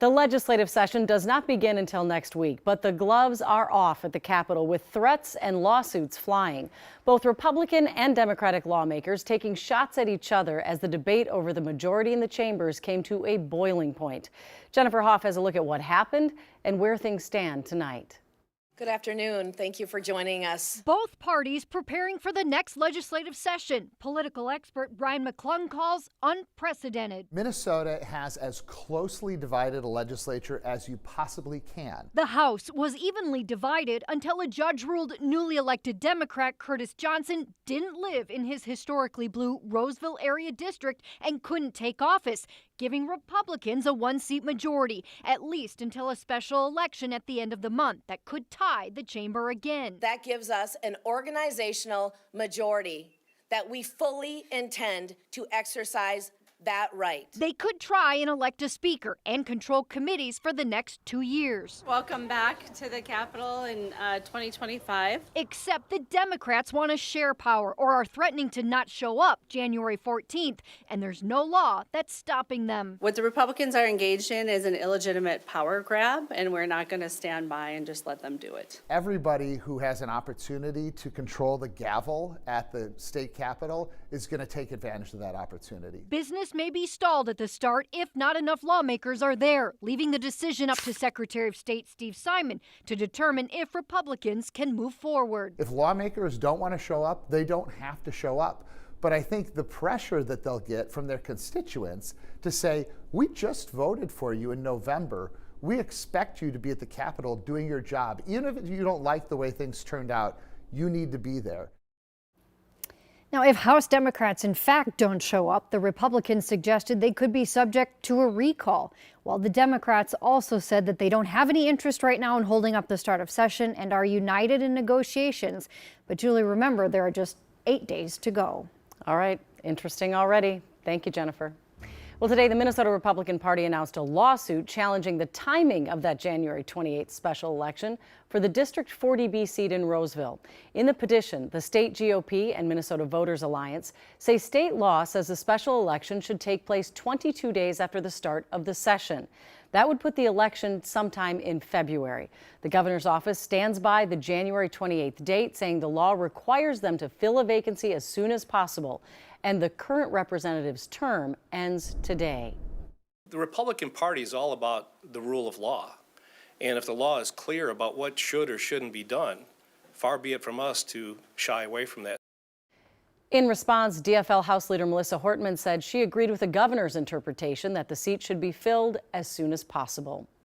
The legislative session does not begin until next week, but the gloves are off at the Capitol with threats and lawsuits flying. Both Republican and Democratic lawmakers taking shots at each other as the debate over the majority in the chambers came to a boiling point. Jennifer Hoff has a look at what happened and where things stand tonight. Good afternoon. Thank you for joining us. Both parties preparing for the next legislative session. Political expert Brian McClung calls unprecedented. Minnesota has as closely divided a legislature as you possibly can. The House was evenly divided until a judge ruled newly elected Democrat Curtis Johnson didn't live in his historically blue Roseville area district and couldn't take office, giving Republicans a one-seat majority, at least until a special election at the end of the month that could tie the chamber again. That gives us an organizational majority that we fully intend to exercise that right. They could try and elect a speaker and control committees for the next 2 years. Welcome back to the Capitol in 2025. Except the Democrats want to share power or are threatening to not show up January 14th, and there's no law that's stopping them. What the Republicans are engaged in is an illegitimate power grab, and we're not going to stand by and just let them do it. Everybody who has an opportunity to control the gavel at the state capitol is going to take advantage of that opportunity. Business may be stalled at the start if not enough lawmakers are there, leaving the decision up to Secretary of State Steve Simon to determine if Republicans can move forward. If lawmakers don't want to show up, they don't have to show up. But I think the pressure that they'll get from their constituents to say, we just voted for you in November. We expect you to be at the Capitol doing your job. Even if you don't like the way things turned out, you need to be there. Now, if House Democrats in fact don't show up, the Republicans suggested they could be subject to a recall, while the Democrats also said that they don't have any interest right now in holding up the start of session and are united in negotiations. But Julie, remember, there are just 8 days to go. All right, interesting already. Thank you, Jennifer. Well, today the Minnesota Republican Party announced a lawsuit challenging the timing of that January 28th special election for the District 40B seat in Roseville. In the petition, the state GOP and Minnesota Voters Alliance say state law says the special election should take place 22 days after the start of the session. That would put the election sometime in February. The governor's office stands by the January 28th date, saying the law requires them to fill a vacancy as soon as possible, and the current representative's term ends today. The Republican Party is all about the rule of law. And if the law is clear about what should or shouldn't be done, far be it from us to shy away from that. In response, DFL House Leader Melissa Hortman said she agreed with the governor's interpretation that the seat should be filled as soon as possible.